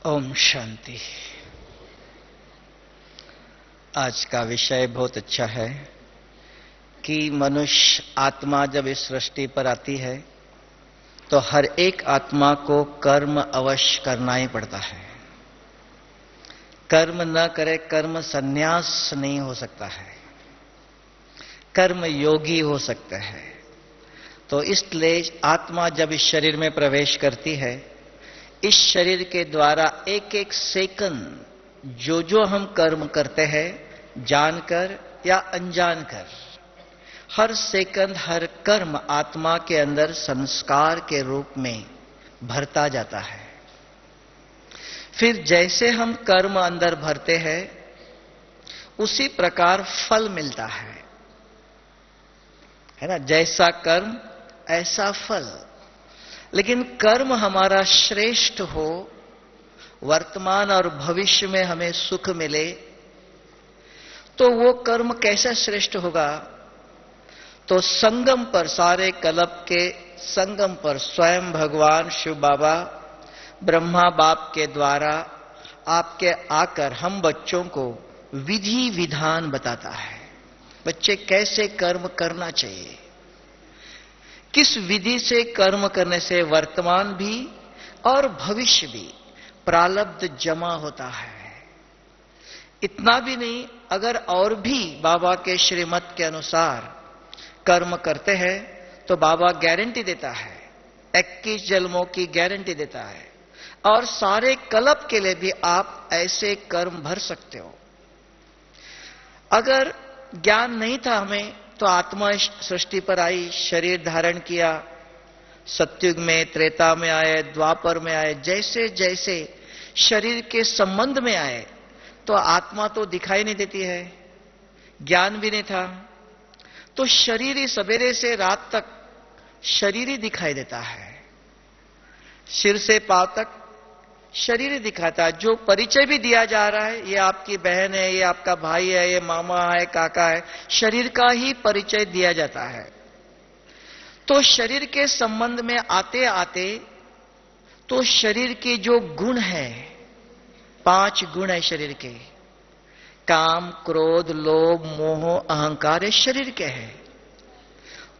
ओम शांति। आज का विषय बहुत अच्छा है कि मनुष्य आत्मा जब इस सृष्टि पर आती है तो हर एक आत्मा को कर्म अवश्य करना ही पड़ता है। कर्म न करे, कर्म संन्यास नहीं हो सकता है, कर्म योगी हो सकता है। तो इसलिए आत्मा जब इस शरीर में प्रवेश करती है, इस शरीर के द्वारा एक एक सेकंड जो हम कर्म करते हैं, जानकर या अनजानकर, हर सेकंड हर कर्म आत्मा के अंदर संस्कार के रूप में भरता जाता है। फिर जैसे हम कर्म अंदर भरते हैं, उसी प्रकार फल मिलता है ना। जैसा कर्म ऐसा फल। लेकिन कर्म हमारा श्रेष्ठ हो, वर्तमान और भविष्य में हमें सुख मिले, तो वो कर्म कैसा श्रेष्ठ होगा? तो संगम पर, सारे कल्प के संगम पर स्वयं भगवान शिव बाबा ब्रह्मा बाप के द्वारा आपके आकर हम बच्चों को विधि विधान बताता है। बच्चे कैसे कर्म करना चाहिए, किस विधि से कर्म करने से वर्तमान भी और भविष्य भी प्रारब्ध जमा होता है। इतना भी नहीं, अगर और भी बाबा के श्रीमत के अनुसार कर्म करते हैं तो बाबा गारंटी देता है, 21 जन्मों की गारंटी देता है, और सारे कल्प के लिए भी आप ऐसे कर्म भर सकते हो। अगर ज्ञान नहीं था हमें, तो आत्मा सृष्टि पर आई, शरीर धारण किया, सतयुग में, त्रेता में आए, द्वापर में आए, जैसे जैसे शरीर के संबंध में आए तो आत्मा तो दिखाई नहीं देती है, ज्ञान भी नहीं था, तो शरीर ही सवेरे से रात तक शरीर ही दिखाई देता है। सिर से पांव तक शरीर ही दिखाता है। जो परिचय भी दिया जा रहा है, ये आपकी बहन है, ये आपका भाई है, ये मामा है, काका है, शरीर का ही परिचय दिया जाता है। तो शरीर के संबंध में आते आते तो शरीर के जो गुण है, 5 गुण है शरीर के, काम, क्रोध, लोभ, मोह, अहंकार, ये शरीर के हैं,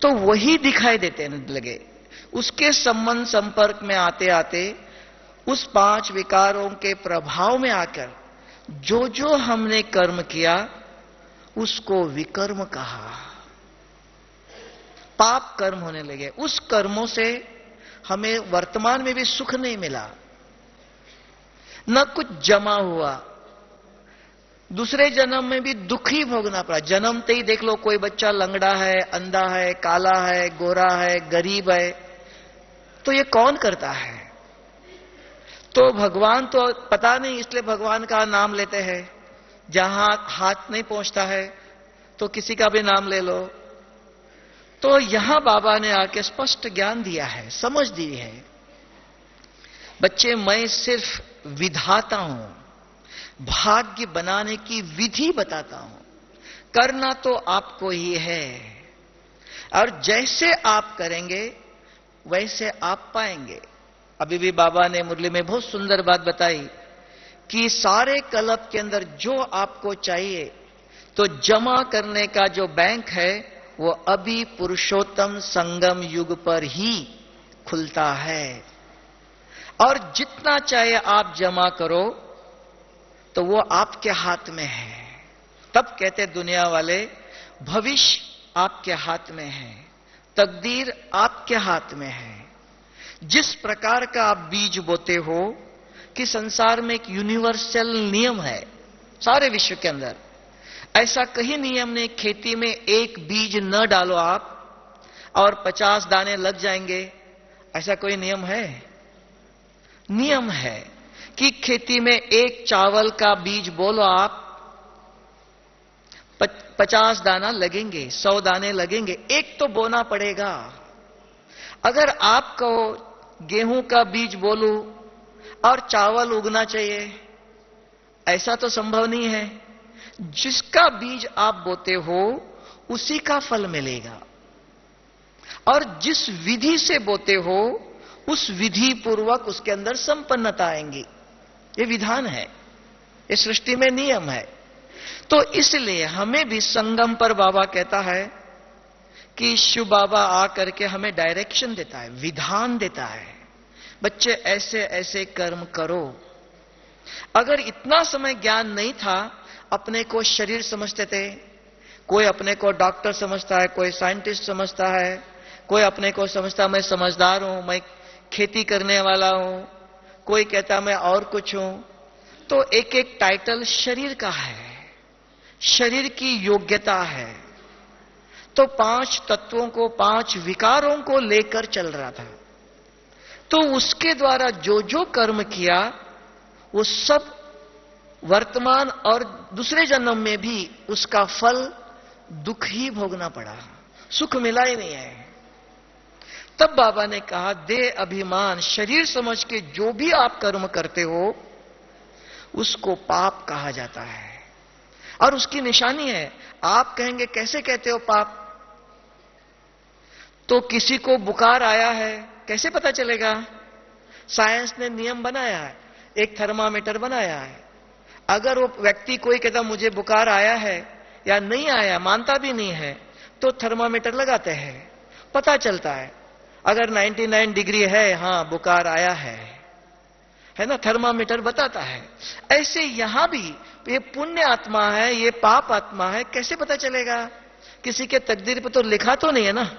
तो वही दिखाई देते लगे। उसके संबंध संपर्क में आते आते उस 5 विकारों के प्रभाव में आकर जो जो हमने कर्म किया उसको विकर्म कहा, पाप कर्म होने लगे। उस कर्मों से हमें वर्तमान में भी सुख नहीं मिला, न कुछ जमा हुआ, दूसरे जन्म में भी दुख ही भोगना पड़ा। जन्मते ही देख लो, कोई बच्चा लंगड़ा है, अंधा है, काला है, गोरा है, गरीब है, तो ये कौन करता है? तो भगवान तो पता नहीं, इसलिए भगवान का नाम लेते हैं। जहां हाथ नहीं पहुंचता है तो किसी का भी नाम ले लो। तो यहां बाबा ने आके स्पष्ट ज्ञान दिया है, समझ दी है। बच्चे, मैं सिर्फ विधाता हूं, भाग्य बनाने की विधि बताता हूं, करना तो आपको ही है, और जैसे आप करेंगे वैसे आप पाएंगे। अभी भी बाबा ने मुरली में बहुत सुंदर बात बताई कि सारे कल्प के अंदर जो आपको चाहिए तो जमा करने का जो बैंक है वो अभी पुरुषोत्तम संगम युग पर ही खुलता है, और जितना चाहे आप जमा करो तो वो आपके हाथ में है। तब कहते दुनिया वाले, भविष्य आपके हाथ में है, तकदीर आपके हाथ में है। जिस प्रकार का आप बीज बोते हो, कि संसार में एक यूनिवर्सल नियम है सारे विश्व के अंदर, ऐसा कहीं नियम नहीं खेती में एक बीज न डालो आप और 50 दाने लग जाएंगे, ऐसा कोई नियम है? नियम है कि खेती में एक चावल का बीज बोलो आप, 50 दाना लगेंगे, 100 दाने लगेंगे, एक तो बोना पड़ेगा। अगर आपको गेहूं का बीज बोलूं और चावल उगना चाहिए, ऐसा तो संभव नहीं है। जिसका बीज आप बोते हो उसी का फल मिलेगा, और जिस विधि से बोते हो उस विधि पूर्वक उसके अंदर संपन्नता आएंगी। ये विधान है, ये सृष्टि में नियम है। तो इसलिए हमें भी संगम पर बाबा कहता है कि शिव बाबा आकर के हमें डायरेक्शन देता है, विधान देता है, बच्चे ऐसे ऐसे कर्म करो। अगर इतना समय ज्ञान नहीं था, अपने को शरीर समझते थे, कोई अपने को डॉक्टर समझता है, कोई साइंटिस्ट समझता है, कोई अपने को समझता मैं समझदार हूं, मैं खेती करने वाला हूं, कोई कहता मैं और कुछ हूं। तो एक एक टाइटल शरीर का है, शरीर की योग्यता है। तो 5 तत्वों को, 5 विकारों को लेकर चल रहा था। तो उसके द्वारा जो जो कर्म किया वो सब वर्तमान और दूसरे जन्म में भी उसका फल दुख ही भोगना पड़ा, सुख मिला ही नहीं है। तब बाबा ने कहा देह अभिमान, शरीर समझ के जो भी आप कर्म करते हो उसको पाप कहा जाता है। और उसकी निशानी है, आप कहेंगे कैसे कहते हो पाप? तो किसी को बुखार आया है, कैसे पता चलेगा? साइंस ने नियम बनाया है, एक थर्मामीटर बनाया है। अगर वो व्यक्ति कोई कहता मुझे बुखार आया है या नहीं आया, मानता भी नहीं है, तो थर्मामीटर लगाते हैं, पता चलता है। अगर 99 डिग्री है, हां बुखार आया है ना, थर्मामीटर बताता है। ऐसे यहां भी ये पुण्य आत्मा है, ये पाप आत्मा है, कैसे पता चलेगा? किसी के तकदीर पर तो लिखा तो नहीं है ना,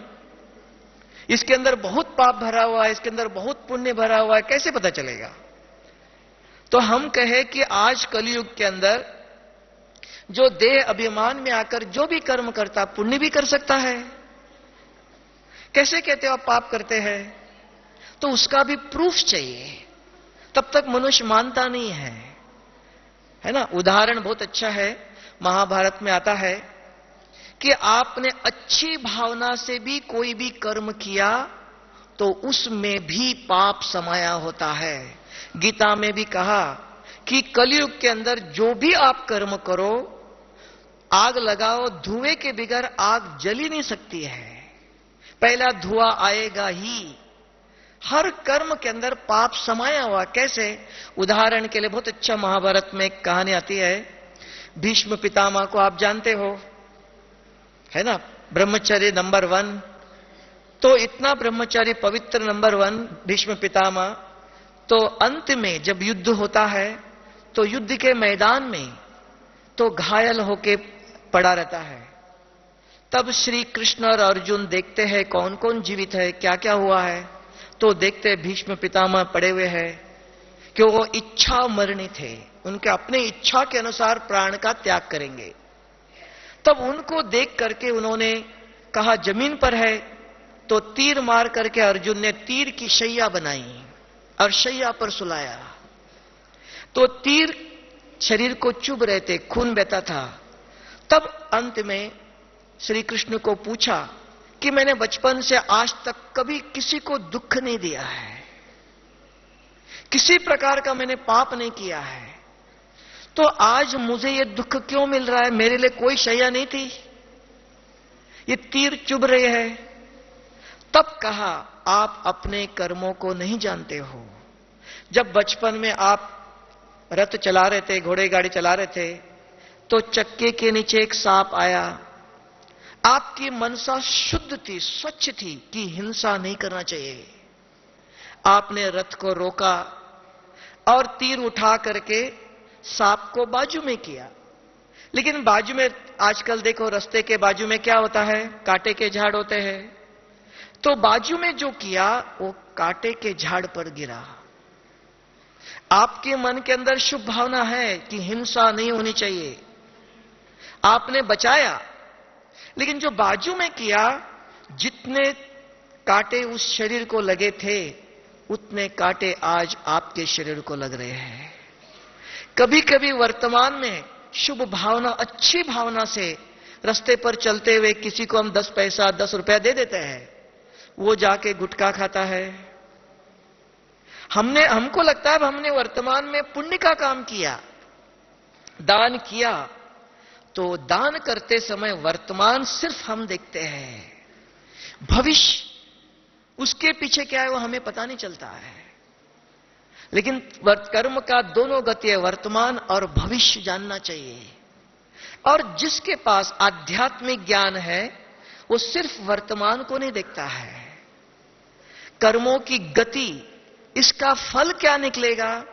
इसके अंदर बहुत पाप भरा हुआ है, इसके अंदर बहुत पुण्य भरा हुआ है, कैसे पता चलेगा? तो हम कहे कि आज कलयुग के अंदर जो देह अभिमान में आकर जो भी कर्म करता, पुण्य भी कर सकता है। कैसे कहते हो आप पाप करते हैं? तो उसका भी प्रूफ चाहिए, तब तक मनुष्य मानता नहीं है ना। उदाहरण बहुत अच्छा है, महाभारत में आता है कि आपने अच्छी भावना से भी कोई भी कर्म किया तो उसमें भी पाप समाया होता है। गीता में भी कहा कि कलयुग के अंदर जो भी आप कर्म करो, आग लगाओ, धुएं के बगैर आग जल ही नहीं सकती है, पहला धुआं आएगा ही। हर कर्म के अंदर पाप समाया हुआ। कैसे? उदाहरण के लिए बहुत अच्छा महाभारत में एक कहानी आती है, भीष्म पितामह को आप जानते हो, है ना, ब्रह्मचारी नंबर 1। तो इतना ब्रह्मचारी पवित्र नंबर 1 भीष्म पितामह, तो अंत में जब युद्ध होता है तो युद्ध के मैदान में तो घायल होके पड़ा रहता है। तब श्री कृष्ण और अर्जुन देखते हैं कौन कौन जीवित है, क्या क्या हुआ है। तो देखते भीष्म पितामह पड़े हुए हैं कि वो इच्छा मरणी थे, उनके अपने इच्छा के अनुसार प्राण का त्याग करेंगे। तब उनको देख करके उन्होंने कहा जमीन पर है, तो तीर मार करके अर्जुन ने तीर की शैया बनाई और शैया पर सुलाया। तो तीर शरीर को चुभ रहे थे, खून बहता था। तब अंत में श्री कृष्ण को पूछा कि मैंने बचपन से आज तक कभी किसी को दुख नहीं दिया है, किसी प्रकार का मैंने पाप नहीं किया है, तो आज मुझे ये दुख क्यों मिल रहा है? मेरे लिए कोई शैया नहीं थी, ये तीर चुभ रहे हैं। तब कहा आप अपने कर्मों को नहीं जानते हो। जब बचपन में आप रथ चला रहे थे, घोड़े गाड़ी चला रहे थे, तो चक्के के नीचे एक सांप आया, आपकी मनसा शुद्ध थी, स्वच्छ थी कि हिंसा नहीं करना चाहिए। आपने रथ को रोका और तीर उठा करके सांप को बाजू में किया। लेकिन बाजू में आजकल देखो रास्ते के बाजू में क्या होता है, कांटे के झाड़ होते हैं। तो बाजू में जो किया वो कांटे के झाड़ पर गिरा। आपके मन के अंदर शुभ भावना है कि हिंसा नहीं होनी चाहिए, आपने बचाया। लेकिन जो बाजू में किया, जितने कांटे उस शरीर को लगे थे उतने कांटे आज आपके शरीर को लग रहे हैं। कभी कभी वर्तमान में शुभ भावना, अच्छी भावना से रास्ते पर चलते हुए किसी को हम 10 पैसा 10 रुपया दे देते हैं, वो जाके गुटखा खाता है। हमको लगता है हमने वर्तमान में पुण्य का काम किया, दान किया। तो दान करते समय वर्तमान सिर्फ हम देखते हैं, भविष्य उसके पीछे क्या है वो हमें पता नहीं चलता है। लेकिन कर्म का दोनों गति है, वर्तमान और भविष्य जानना चाहिए। और जिसके पास आध्यात्मिक ज्ञान है वो सिर्फ वर्तमान को नहीं देखता है, कर्मों की गति, इसका फल क्या निकलेगा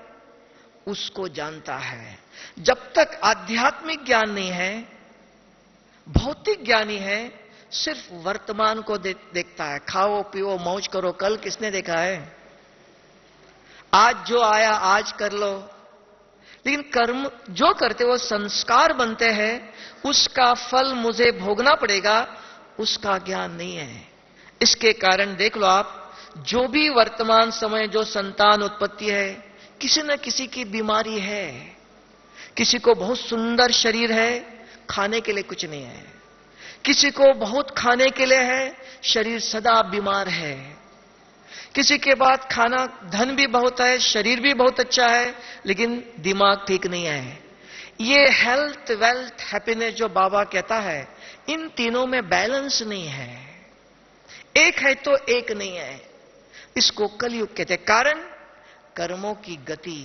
उसको जानता है। जब तक आध्यात्मिक ज्ञान नहीं है, भौतिक ज्ञानी है, सिर्फ वर्तमान को देखता है। खाओ पियो मौज करो, कल किसने देखा है? आज जो आया आज कर लो। लेकिन कर्म जो करते वो संस्कार बनते हैं, उसका फल मुझे भोगना पड़ेगा, उसका ज्ञान नहीं है। इसके कारण देख लो आप, जो भी वर्तमान समय जो संतान उत्पत्ति है, किसी न किसी की बीमारी है। किसी को बहुत सुंदर शरीर है, खाने के लिए कुछ नहीं है। किसी को बहुत खाने के लिए है, शरीर सदा बीमार है। किसी के बाद खाना धन भी बहुत है, शरीर भी बहुत अच्छा है, लेकिन दिमाग ठीक नहीं है। ये हेल्थ वेल्थ हैप्पीनेस जो बाबा कहता है, इन तीनों में बैलेंस नहीं है। एक है तो एक नहीं है। इसको कलयुग कहते हैं। कारण कर्मों की गति।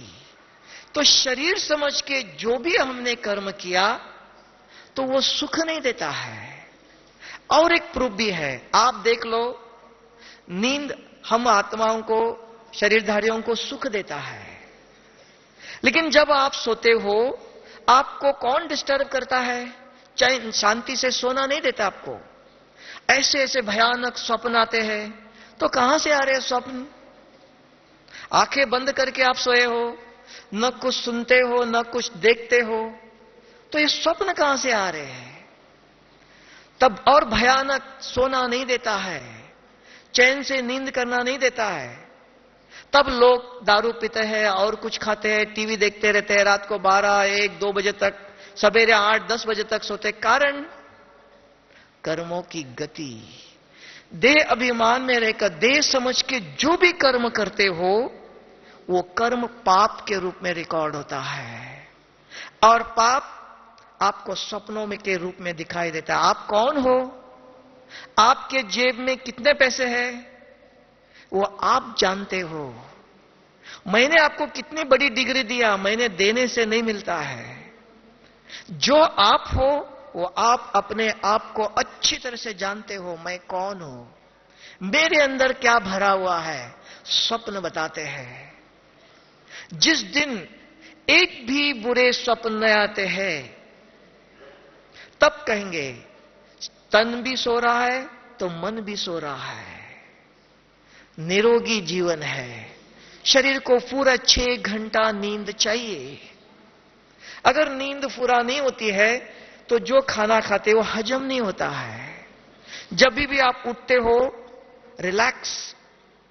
तो शरीर समझ के जो भी हमने कर्म किया तो वो सुख नहीं देता है। और एक प्रूफ भी है, आप देख लो, नींद हम आत्माओं को, शरीरधारियों को सुख देता है। लेकिन जब आप सोते हो, आपको कौन डिस्टर्ब करता है? चाहे शांति से सोना नहीं देता आपको। ऐसे ऐसे भयानक स्वप्न आते हैं। तो कहां से आ रहे हैं स्वप्न? आंखें बंद करके आप सोए हो, न कुछ सुनते हो न कुछ देखते हो, तो ये स्वप्न कहां से आ रहे हैं? तब और भयानक सोना नहीं देता है, चैन से नींद करना नहीं देता है। तब लोग दारू पीते हैं और कुछ खाते हैं, टीवी देखते रहते हैं, रात को 12, 1, 2 बजे तक, सवेरे 8, 10 बजे तक सोते। कारण कर्मों की गति। देह अभिमान में रहकर देह समझ के जो भी कर्म करते हो, वो कर्म पाप के रूप में रिकॉर्ड होता है। और पाप आपको सपनों में के रूप में दिखाई देता है। आप कौन हो, आपके जेब में कितने पैसे हैं, वो आप जानते हो। मैंने आपको कितनी बड़ी डिग्री दिया, मैंने देने से नहीं मिलता है। जो आप हो वो आप अपने आप को अच्छी तरह से जानते हो। मैं कौन हूं, मेरे अंदर क्या भरा हुआ है, स्वप्न बताते हैं। जिस दिन एक भी बुरे स्वप्न आते हैं, तब कहेंगे तन भी सो रहा है तो मन भी सो रहा है। निरोगी जीवन है। शरीर को पूरा 6 घंटा नींद चाहिए। अगर नींद पूरा नहीं होती है तो जो खाना खाते वो हजम नहीं होता है। जब भी आप उठते हो, रिलैक्स,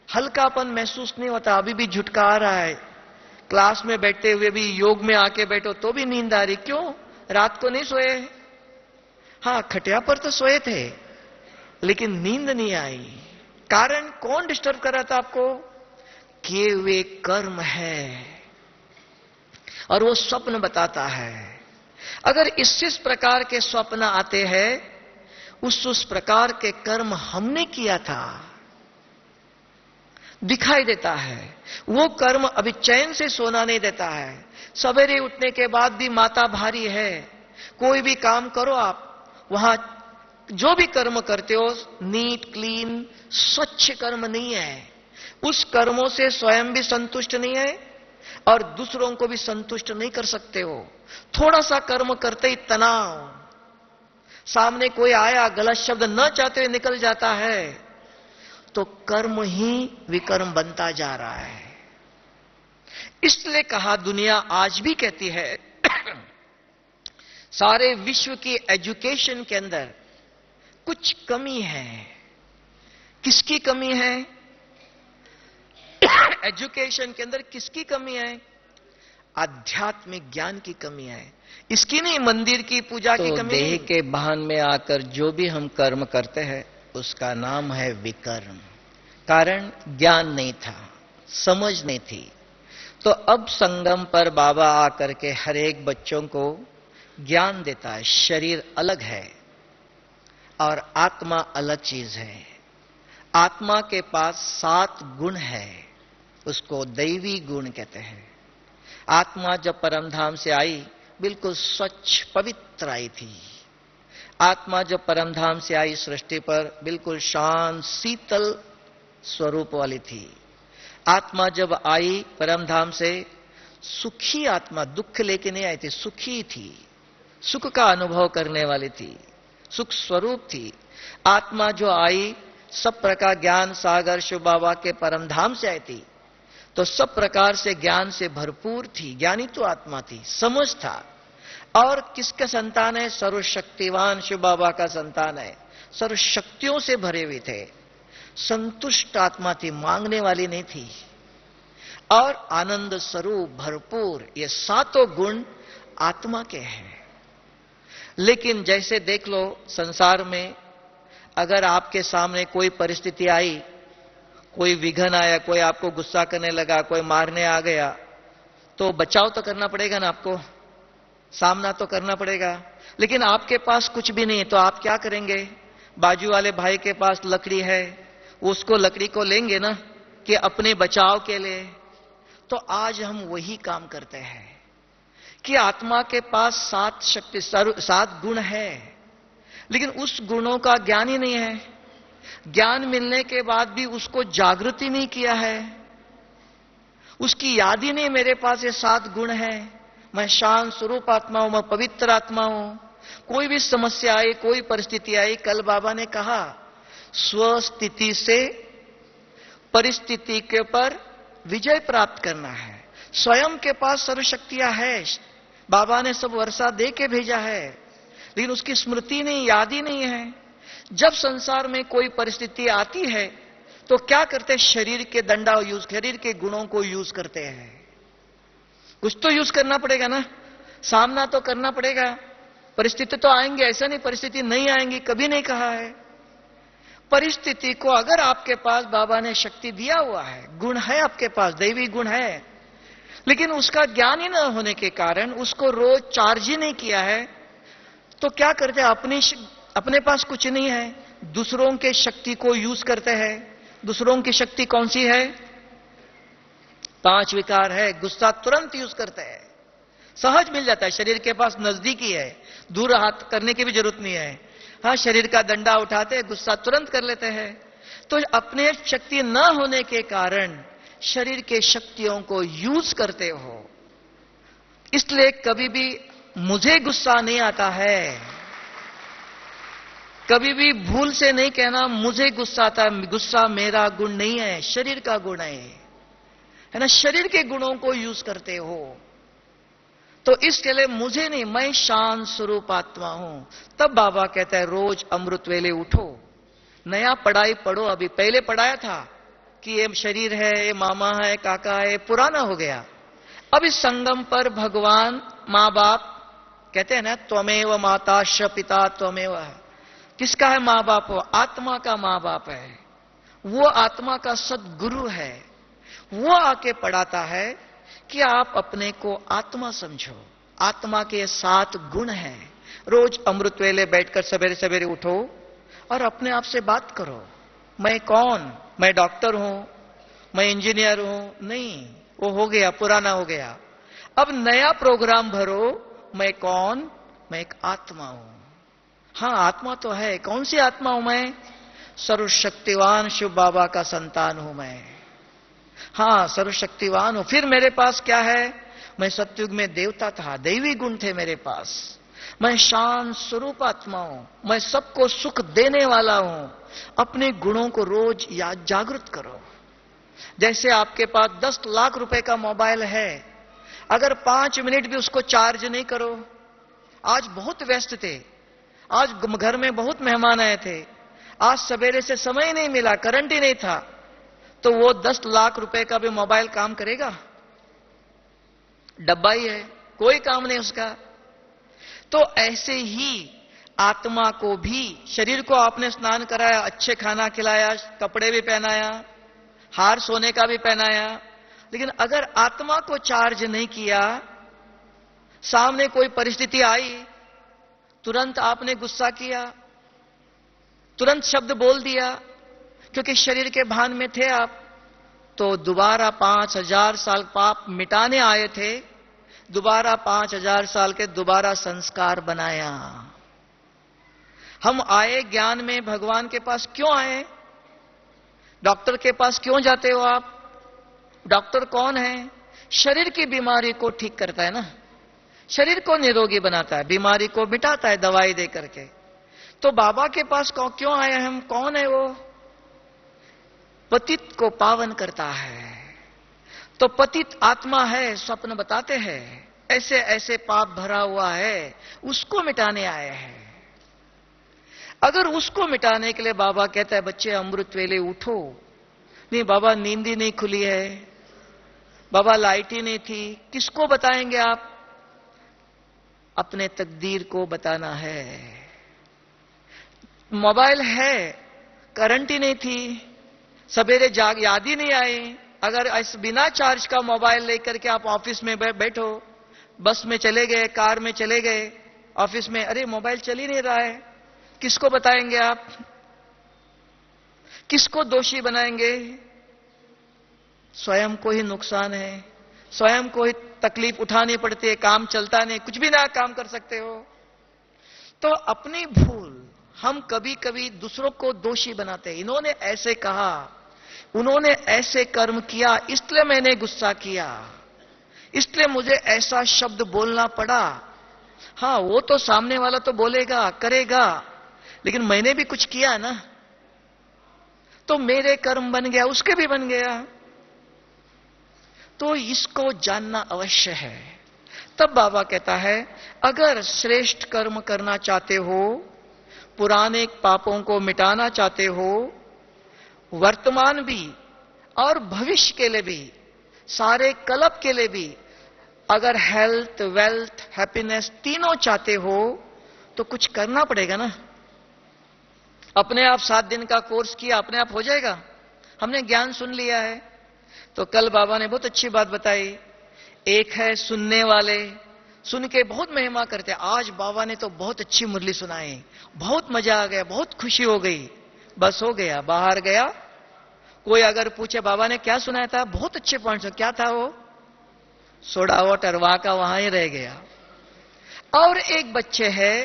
हल्कापन महसूस नहीं होता। अभी भी झुटका आ रहा है, क्लास में बैठते हुए भी योग में आके बैठो तो भी नींद आ रही। क्यों? रात को नहीं सोए। हां, खटिया पर तो सोए थे, लेकिन नींद नहीं आई। कारण कौन डिस्टर्ब कर रहा था आपको? किए हुए कर्म है, और वो स्वप्न बताता है। अगर इस प्रकार के स्वप्न आते हैं, उस प्रकार के कर्म हमने किया था दिखाई देता है। वो कर्म अभी चैन से सोना नहीं देता है। सवेरे उठने के बाद भी माथा भारी है। कोई भी काम करो आप, वहां जो भी कर्म करते हो, नीट क्लीन स्वच्छ कर्म नहीं है। उस कर्मों से स्वयं भी संतुष्ट नहीं है और दूसरों को भी संतुष्ट नहीं कर सकते हो। थोड़ा सा कर्म करते ही तनाव, सामने कोई आया गलत शब्द न चाहते हुए निकल जाता है, तो कर्म ही विकर्म बनता जा रहा है। इसलिए कहा, दुनिया आज भी कहती है सारे विश्व की एजुकेशन के अंदर कुछ कमी है। किसकी कमी है? एजुकेशन के अंदर किसकी कमी है? आध्यात्मिक ज्ञान की कमी है। इसकी नहीं, मंदिर की पूजा की कमी। देह के भान में आकर जो भी हम कर्म करते हैं उसका नाम है विकर्म। कारण ज्ञान नहीं था, समझ नहीं थी। तो अब संगम पर बाबा आकर के हर एक बच्चों को ज्ञान देता है। शरीर अलग है और आत्मा अलग चीज है। आत्मा के पास 7 गुण है। उसको दैवी गुण कहते हैं। आत्मा जब परमधाम से आई बिल्कुल स्वच्छ पवित्र आई थी। आत्मा जब परमधाम से आई सृष्टि पर बिल्कुल शांत शीतल स्वरूप वाली थी। आत्मा जब आई परमधाम से सुखी आत्मा, दुख लेके नहीं आई थी, सुखी थी, सुख का अनुभव करने वाली थी, सुख स्वरूप थी। आत्मा जो आई सब प्रकार ज्ञान सागर शिव बाबा के परमधाम से आई थी, तो सब प्रकार से ज्ञान से भरपूर थी। ज्ञानी तो आत्मा थी, समझ था। और किसका संतान है? सर्वशक्तिवान शिव बाबा का संतान है। सर्वशक्तियों से भरे हुए थे, संतुष्ट आत्मा थी, मांगने वाली नहीं थी। और आनंद स्वरूप भरपूर, ये सातों गुण आत्मा के हैं। लेकिन जैसे देख लो संसार में, अगर आपके सामने कोई परिस्थिति आई, कोई विघन आया, कोई आपको गुस्सा करने लगा, कोई मारने आ गया, तो बचाव तो करना पड़ेगा ना, आपको सामना तो करना पड़ेगा। लेकिन आपके पास कुछ भी नहीं है तो आप क्या करेंगे? बाजू वाले भाई के पास लकड़ी है, उसको लकड़ी को लेंगे ना कि अपने बचाव के लिए। तो आज हम वही काम करते हैं कि आत्मा के पास सात गुण है, लेकिन उस गुणों का ज्ञान ही नहीं है। ज्ञान मिलने के बाद भी उसको जागृति नहीं किया है, उसकी याद ही नहीं मेरे पास ये सात गुण है। मैं शांत स्वरूप आत्मा हूं, मैं पवित्र आत्मा हूं। कोई भी समस्या आई, कोई परिस्थिति आई, कल बाबा ने कहा स्वस्थिति से परिस्थिति के पर विजय प्राप्त करना है। स्वयं के पास सर्वशक्तियां है, बाबा ने सब वर्षा दे के भेजा है, लेकिन उसकी स्मृति नहीं, याद ही नहीं है। जब संसार में कोई परिस्थिति आती है तो क्या करते हैं? शरीर के दंडा यूज, शरीर के गुणों को यूज करते हैं। कुछ तो यूज करना पड़ेगा ना, सामना तो करना पड़ेगा। परिस्थिति तो आएंगे, ऐसा नहीं परिस्थिति नहीं आएंगी, कभी नहीं कहा है। परिस्थिति को अगर आपके पास बाबा ने शक्ति दिया हुआ है, गुण है आपके पास, दैवी गुण है, लेकिन उसका ज्ञान ही न होने के कारण उसको रोज चार्ज ही नहीं किया है, तो क्या करते हैं? अपने पास कुछ नहीं है, दूसरों के शक्ति को यूज करते हैं। दूसरों की शक्ति कौन सी है? 5 विकार है। गुस्सा तुरंत यूज करते हैं, सहज मिल जाता है, शरीर के पास नजदीकी है, दूर हाथ करने की भी जरूरत नहीं है। हाँ, शरीर का डंडा उठाते हैं, गुस्सा तुरंत कर लेते हैं। तो अपने शक्ति न होने के कारण शरीर के शक्तियों को यूज करते हो। इसलिए कभी भी मुझे गुस्सा नहीं आता है, कभी भी भूल से नहीं कहना मुझे गुस्सा आता। गुस्सा मेरा गुण नहीं है, शरीर का गुण है ना। शरीर के गुणों को यूज करते हो, तो इसके लिए मुझे नहीं, मैं शांत स्वरूप आत्मा हूं। तब बाबा कहता है रोज अमृत वेले उठो, नया पढ़ाई पढ़ो। अभी पहले पढ़ाया था कि ये शरीर है, ये मामा है, काका है, पुराना हो गया। अब इस संगम पर भगवान मां बाप कहते हैं ना, त्वमेव माताश्च पिता त्वमेव। किसका है मां बाप? हो आत्मा का मां बाप है, वो आत्मा का सदगुरु है। वो आके पढ़ाता है कि आप अपने को आत्मा समझो। आत्मा के 7 गुण हैं। रोज अमृत वेले बैठकर सवेरे सवेरे उठो और अपने आप से बात करो। मैं कौन? मैं डॉक्टर हूं, मैं इंजीनियर हूं? नहीं, वो हो गया, पुराना हो गया। अब नया प्रोग्राम भरो। मैं कौन? मैं एक आत्मा हूं। हां, आत्मा तो है। कौन सी आत्मा हूं मैं? सर्वशक्तिवान शिव बाबा का संतान हूं मैं। हां, सर्वशक्तिवान हूं। फिर मेरे पास क्या है? मैं सतयुग में देवता था, दैवी गुण थे मेरे पास। मैं शांत स्वरूप आत्मा हूं, मैं सबको सुख देने वाला हूं। अपने गुणों को रोज याद जागृत करो। जैसे आपके पास 10 लाख रुपए का मोबाइल है, अगर 5 मिनट भी उसको चार्ज नहीं करो। आज बहुत व्यस्त थे, आज घर में बहुत मेहमान आए थे, आज सवेरे से समय नहीं मिला, करंट ही नहीं था, तो वो 10 लाख रुपए का भी मोबाइल काम करेगा? डब्बा ही है, कोई काम नहीं उसका। तो ऐसे ही आत्मा को भी, शरीर को आपने स्नान कराया, अच्छे खाना खिलाया, कपड़े भी पहनाया, हार सोने का भी पहनाया, लेकिन अगर आत्मा को चार्ज नहीं किया, सामने कोई परिस्थिति आई, तुरंत आपने गुस्सा किया, तुरंत शब्द बोल दिया, क्योंकि शरीर के भान में थे आप, तो दोबारा 5000 साल पाप मिटाने आए थे, दोबारा 5000 साल के दोबारा संस्कार बनाया। हम आए ज्ञान में, भगवान के पास क्यों आए? डॉक्टर के पास क्यों जाते हो आप? डॉक्टर कौन है? शरीर की बीमारी को ठीक करता है ना, शरीर को निरोगी बनाता है, बीमारी को मिटाता है दवाई दे करके। तो बाबा के पास क्यों आए हम? कौन है वो? पतित को पावन करता है। तो पतित आत्मा है, स्वप्न बताते हैं ऐसे ऐसे पाप भरा हुआ है, उसको मिटाने आए हैं। अगर उसको मिटाने के लिए बाबा कहता है बच्चे अमृत वेले उठो, नहीं बाबा नींद ही नहीं खुली है, बाबा लाइट ही नहीं थी, किसको बताएंगे आप? अपने तकदीर को बताना है। मोबाइल है, करंट ही नहीं थी, सवेरे जाग याद ही नहीं आई। अगर इस बिना चार्ज का मोबाइल लेकर के आप ऑफिस में बैठो, बस में चले गए, कार में चले गए, ऑफिस में अरे मोबाइल चल ही नहीं रहा है, किसको बताएंगे आप? किसको दोषी बनाएंगे? स्वयं को ही नुकसान है, स्वयं को ही तकलीफ उठानी पड़ती है, काम चलता नहीं, कुछ भी ना काम कर सकते हो। तो अपनी भूल हम कभी कभी दूसरों को दोषी बनाते हैं। इन्होंने ऐसे कहा, उन्होंने ऐसे कर्म किया, इसलिए मैंने गुस्सा किया, इसलिए मुझे ऐसा शब्द बोलना पड़ा। हां, वो तो सामने वाला तो बोलेगा, करेगा, लेकिन मैंने भी कुछ किया ना, तो मेरे कर्म बन गया, उसके भी बन गया। तो इसको जानना अवश्य है। तब बाबा कहता है अगर श्रेष्ठ कर्म करना चाहते हो, पुराने पापों को मिटाना चाहते हो, वर्तमान भी और भविष्य के लिए भी, सारे कल्प के लिए भी, अगर हेल्थ, वेल्थ, हैप्पीनेस तीनों चाहते हो तो कुछ करना पड़ेगा ना। अपने आप 7 दिन का कोर्स किया, अपने आप हो जाएगा? हमने ज्ञान सुन लिया है। तो कल बाबा ने बहुत अच्छी बात बताई। एक है सुनने वाले, सुन के बहुत महिमा करते। आज बाबा ने तो बहुत अच्छी मुरली सुनाई, बहुत मजा आ गया, बहुत खुशी हो गई, बस हो गया, बाहर गया। कोई अगर पूछे बाबा ने क्या सुनाया था, बहुत अच्छे पॉइंट्स, क्या था वो? सोडा वाटर, वहां का वहां ही रह गया। और एक बच्चे हैं,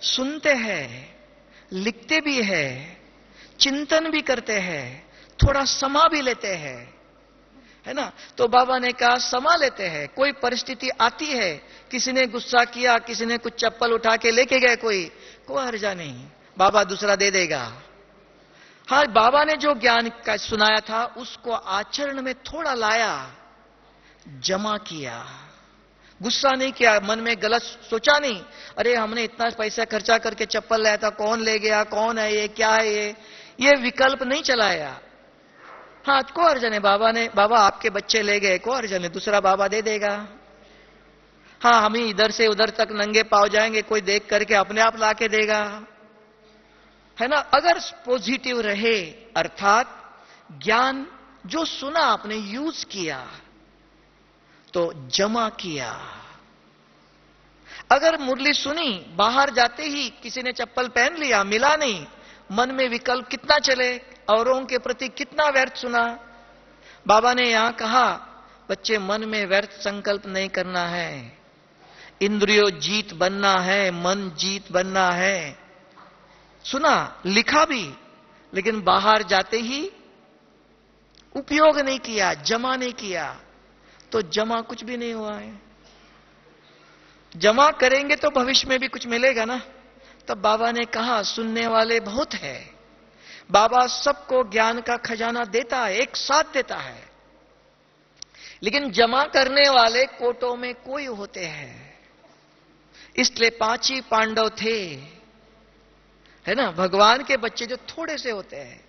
सुनते हैं, लिखते भी है, चिंतन भी करते हैं, थोड़ा समा भी लेते हैं, है ना। तो बाबा ने कहा समा लेते हैं, कोई परिस्थिति आती है, किसी ने गुस्सा किया, किसी ने कुछ चप्पल उठा के लेके गए, कोई हर्जा नहीं, बाबा दूसरा दे देगा। हाँ, बाबा ने जो ज्ञान का सुनाया था उसको आचरण में थोड़ा लाया, जमा किया, गुस्सा नहीं किया, मन में गलत सोचा नहीं, अरे हमने इतना पैसा खर्चा करके चप्पल लाया था, कौन ले गया, कौन है ये, क्या है ये विकल्प नहीं चलाया। हाँ, को अर्जन है, बाबा आपके बच्चे ले गए, को अर्जन है, दूसरा बाबा दे देगा। हाँ, हम ही इधर से उधर तक नंगे पाव जाएंगे, कोई देख करके अपने आप लाके देगा, है ना। अगर पॉजिटिव रहे, अर्थात ज्ञान जो सुना आपने यूज किया, तो जमा किया। अगर मुरली सुनी, बाहर जाते ही किसी ने चप्पल पहन लिया, मिला नहीं, मन में विकल्प कितना चले, औरों के प्रति कितना व्यर्थ सुना। बाबा ने यहां कहा बच्चे मन में व्यर्थ संकल्प नहीं करना है, इंद्रियों जीत बनना है, मन जीत बनना है। सुना, लिखा भी, लेकिन बाहर जाते ही उपयोग नहीं किया, जमा नहीं किया, तो जमा कुछ भी नहीं हुआ है। जमा करेंगे तो भविष्य में भी कुछ मिलेगा ना। तब बाबा ने कहा सुनने वाले बहुत है, बाबा सबको ज्ञान का खजाना देता है, एक साथ देता है, लेकिन जमा करने वाले कोटों में कोई होते हैं। इसलिए 5 ही पांडव थे, है ना, भगवान के बच्चे जो थोड़े से होते हैं।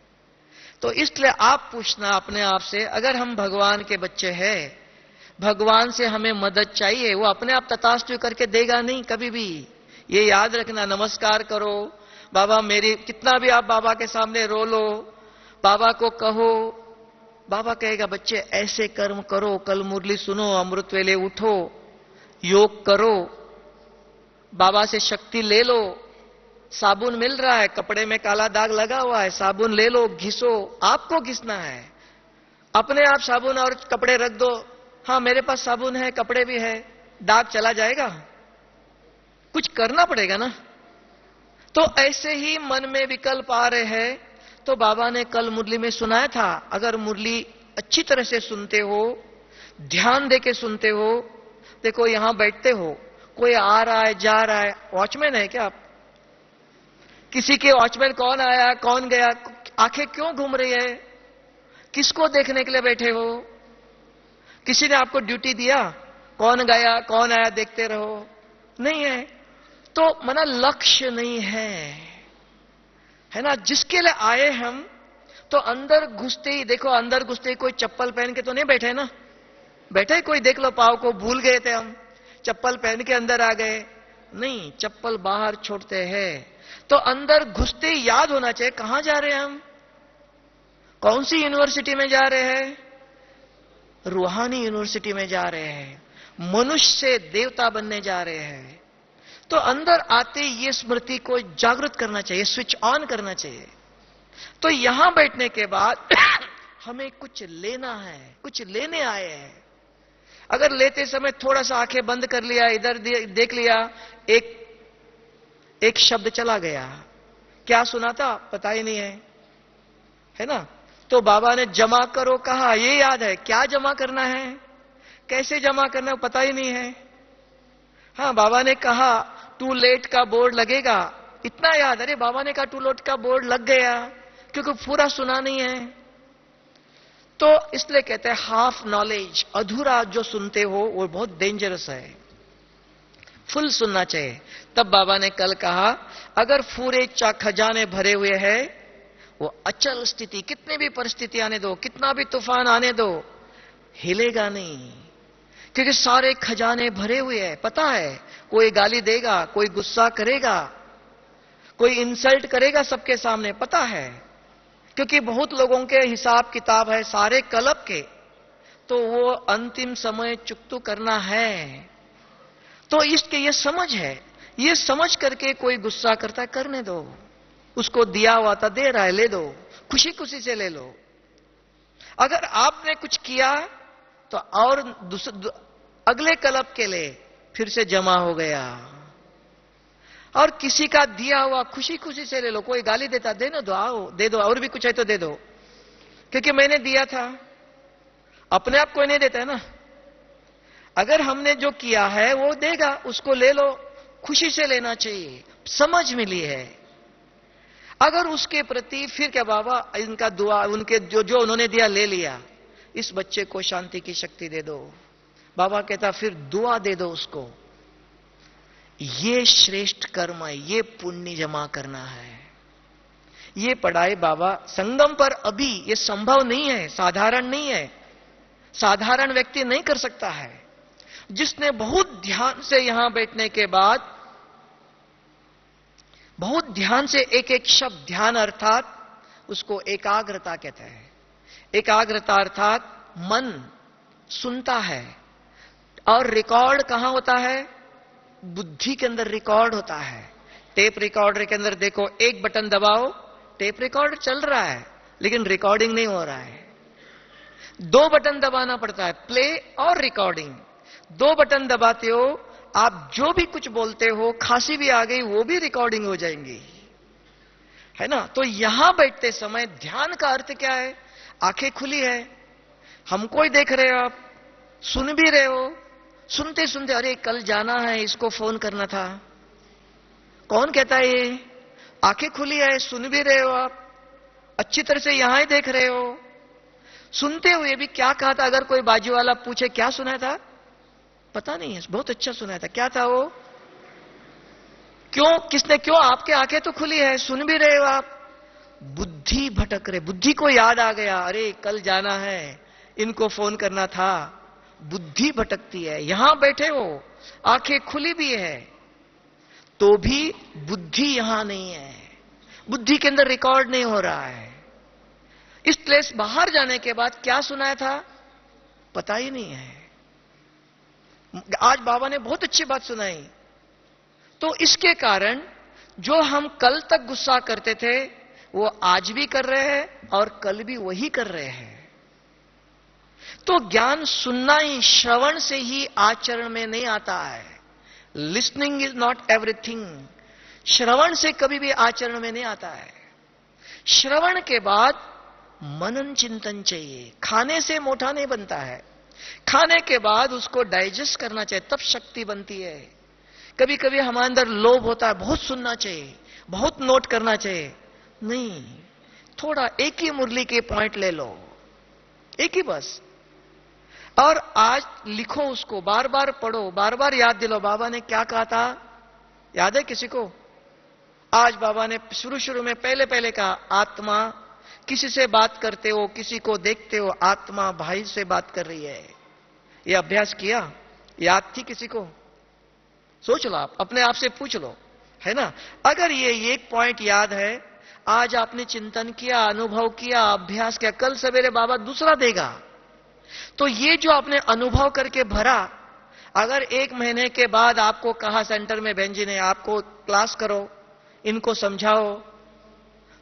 तो इसलिए आप पूछना अपने आप से, अगर हम भगवान के बच्चे हैं, भगवान से हमें मदद चाहिए, वो अपने आप तथास्तु करके देगा नहीं कभी भी। ये याद रखना, नमस्कार करो, बाबा मेरी, कितना भी आप बाबा के सामने रो लो, बाबा को कहो, बाबा कहेगा बच्चे ऐसे कर्म करो, कल मुरली सुनो, अमृत वेले उठो, योग करो, बाबा से शक्ति ले लो। साबुन मिल रहा है, कपड़े में काला दाग लगा हुआ है, साबुन ले लो, घिसो, आपको घिसना है, अपने आप साबुन और कपड़े रख दो, हाँ मेरे पास साबुन है, कपड़े भी है, दाग चला जाएगा? कुछ करना पड़ेगा ना। तो ऐसे ही मन में विकल्प आ रहे हैं। तो बाबा ने कल मुरली में सुनाया था, अगर मुरली अच्छी तरह से सुनते हो, ध्यान देके सुनते हो, देखो यहां बैठते हो, कोई आ रहा है जा रहा है, वॉचमैन है क्या आप? किसी के वॉचमैन कौन आया कौन गया, आंखें क्यों घूम रही है? किसको देखने के लिए बैठे हो? किसी ने आपको ड्यूटी दिया कौन गया कौन आया देखते रहो? नहीं है। तो मना लक्ष्य नहीं है ना। जिसके लिए आए हम, तो अंदर घुसते ही देखो, अंदर घुसते ही कोई चप्पल पहन के तो नहीं बैठे ना, बैठे कोई देख लो पाव को भूल गए थे हम, चप्पल पहन के अंदर आ गए, नहीं, चप्पल बाहर छोड़ते हैं। तो अंदर घुसते ही याद होना चाहिए कहां जा रहे हैं हम, कौन सी यूनिवर्सिटी में जा रहे हैं? रूहानी यूनिवर्सिटी में जा रहे हैं, मनुष्य से देवता बनने जा रहे हैं। तो अंदर आते ये स्मृति को जागृत करना चाहिए, स्विच ऑन करना चाहिए। तो यहां बैठने के बाद हमें कुछ लेना है, कुछ लेने आए हैं। अगर लेते समय थोड़ा सा आंखें बंद कर लिया, इधर देख लिया, एक शब्द चला गया, क्या सुना था पता ही नहीं है ना। तो बाबा ने जमा करो कहा, ये याद है, क्या जमा करना है, कैसे जमा करना है पता ही नहीं है। हाँ, बाबा ने कहा टू लेट का बोर्ड लगेगा, इतना याद, अरे बाबा ने कहा टू लेट का बोर्ड लग गया, क्योंकि पूरा सुना नहीं है। तो इसलिए कहते हैं हाफ नॉलेज, अधूरा जो सुनते हो वो बहुत डेंजरस है, फुल सुनना चाहिए। तब बाबा ने कल कहा अगर पूरे खजाने भरे हुए हैं, वो अचल स्थिति, कितनी भी परिस्थिति आने दो, कितना भी तूफान आने दो, हिलेगा नहीं, क्योंकि सारे खजाने भरे हुए हैं। पता है कोई गाली देगा, कोई गुस्सा करेगा, कोई इंसल्ट करेगा सबके सामने, पता है, क्योंकि बहुत लोगों के हिसाब किताब है सारे क्लब के, तो वो अंतिम समय चुकतू करना है। तो इसके ये समझ है, ये समझ करके कोई गुस्सा करता है, करने दो, उसको दिया हुआ था दे रहा है, ले दो, खुशी खुशी से ले लो। अगर आपने कुछ किया तो और अगले क्लब के लिए फिर से जमा हो गया, और किसी का दिया हुआ खुशी खुशी से ले लो। कोई गाली देता, देना दो, आओ दे दो, और भी कुछ है तो दे दो, क्योंकि मैंने दिया था। अपने आप कोई नहीं देता है ना, अगर हमने जो किया है वो देगा, उसको ले लो, खुशी से लेना चाहिए, समझ मिली है। अगर उसके प्रति फिर क्या बाबा इनका दुआ, उनके जो उन्होंने दिया ले लिया, इस बच्चे को शांति की शक्ति दे दो, बाबा कहता फिर दुआ दे दो उसको। ये श्रेष्ठ कर्म है, ये पुण्य जमा करना है। ये पढ़ाई बाबा संगम पर अभी ये संभव नहीं है, साधारण नहीं है, साधारण व्यक्ति नहीं कर सकता है। जिसने बहुत ध्यान से यहां बैठने के बाद, बहुत ध्यान से एक एक शब्द, ध्यान अर्थात उसको एकाग्रता कहते हैं। एकाग्रता अर्थात मन सुनता है, और रिकॉर्ड कहां होता है? बुद्धि के अंदर रिकॉर्ड होता है। टेप रिकॉर्डर के अंदर देखो, एक बटन दबाओ, टेप रिकॉर्डर चल रहा है, लेकिन रिकॉर्डिंग नहीं हो रहा है। 2 बटन दबाना पड़ता है, प्ले और रिकॉर्डिंग। 2 बटन दबाते हो, आप जो भी कुछ बोलते हो, खांसी भी आ गई वो भी रिकॉर्डिंग हो जाएंगी, है ना। तो यहां बैठते समय ध्यान का अर्थ क्या है? आंखें खुली है, हमको ही देख रहे हो आप, सुन भी रहे हो, सुनते सुनते अरे कल जाना है, इसको फोन करना था, कौन कहता है ये? आंखें खुली है, सुन भी रहे हो आप, अच्छी तरह से यहां ही देख रहे हो। सुनते हुए भी क्या कहा था? अगर कोई बाजू वाला पूछे क्या सुना था, पता नहीं है, बहुत अच्छा सुना था, क्या था वो, क्यों, किसने, क्यों? आपके आंखें तो खुली है, सुन भी रहे हो आप, बुद्धि भटक रहे, बुद्धि को याद आ गया, अरे कल जाना है, इनको फोन करना था, बुद्धि भटकती है। यहां बैठे हो, आंखें खुली भी है, तो भी बुद्धि यहां नहीं है, बुद्धि के अंदर रिकॉर्ड नहीं हो रहा है। इस प्लेस बाहर जाने के बाद क्या सुनाया था पता ही नहीं है। आज बाबा ने बहुत अच्छी बात सुनाई। तो इसके कारण जो हम कल तक गुस्सा करते थे, वो आज भी कर रहे हैं और कल भी वही कर रहे हैं। तो ज्ञान सुनना ही, श्रवण से ही आचरण में नहीं आता है। Listening is not everything. श्रवण से कभी भी आचरण में नहीं आता है। श्रवण के बाद मनन चिंतन चाहिए। खाने से मोटा नहीं बनता है, खाने के बाद उसको डाइजेस्ट करना चाहिए, तब शक्ति बनती है। कभी कभी हमारे अंदर लोभ होता है, बहुत सुनना चाहिए, बहुत नोट करना चाहिए। नहीं, थोड़ा एक ही मुरली के पॉइंट ले लो, एक ही बस, और आज लिखो उसको, बार बार पढ़ो, बार बार याद दिलाओ बाबा ने क्या कहा था। याद है किसी को? आज बाबा ने शुरू शुरू में पहले पहले कहा, आत्मा, किसी से बात करते हो, किसी को देखते हो, आत्मा भाई से बात कर रही है। यह अभ्यास किया? याद थी किसी को? सोच लो, आप अपने आप से पूछ लो, है ना। अगर ये एक पॉइंट याद है, आज आपने चिंतन किया, अनुभव किया, अभ्यास किया, कल सवेरे बाबा दूसरा देगा। तो ये जो आपने अनुभव करके भरा, अगर 1 महीने के बाद आपको कहा सेंटर में बहन जी ने आपको क्लास करो, इनको समझाओ,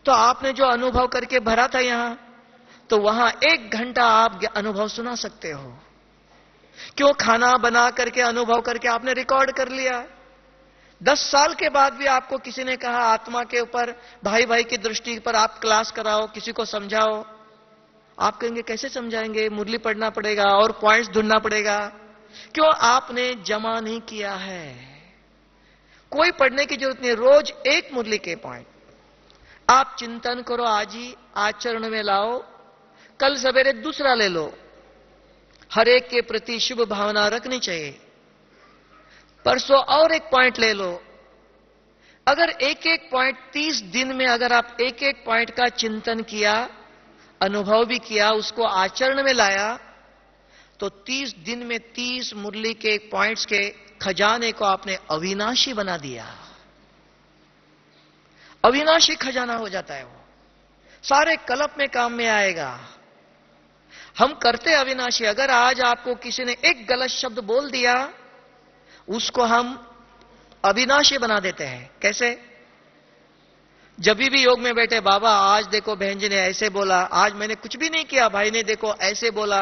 तो आपने जो अनुभव करके भरा था यहां, तो वहां 1 घंटा आप अनुभव सुना सकते हो। क्यों? खाना बना करके, अनुभव करके आपने रिकॉर्ड कर लिया। 10 साल के बाद भी आपको किसी ने कहा आत्मा के ऊपर, भाई भाई की दृष्टि पर आप क्लास कराओ, किसी को समझाओ, आप कहेंगे कैसे समझाएंगे, मुरली पढ़ना पड़ेगा और पॉइंट्स ढूंढना पड़ेगा। क्यों? आपने जमा नहीं किया है। कोई पढ़ने की जरूरत नहीं, रोज एक मुरली के पॉइंट आप चिंतन करो, आज ही आचरण में लाओ, कल सवेरे दूसरा ले लो। हर एक के प्रति शुभ भावना रखनी चाहिए। परसों और एक पॉइंट ले लो। अगर एक एक पॉइंट 30 दिन में अगर आप एक एक पॉइंट का चिंतन किया, अनुभव भी किया, उसको आचरण में लाया, तो 30 दिन में 30 मुरली के पॉइंट्स के खजाने को आपने अविनाशी बना दिया। अविनाशी खजाना हो जाता है वो, सारे कल्प में काम में आएगा। हम करते अविनाशी। अगर आज आपको किसी ने एक गलत शब्द बोल दिया, उसको हम अविनाशी बना देते हैं। कैसे? जब भी योग में बैठे, बाबा आज देखो बहन जी ने ऐसे बोला, आज मैंने कुछ भी नहीं किया, भाई ने देखो ऐसे बोला।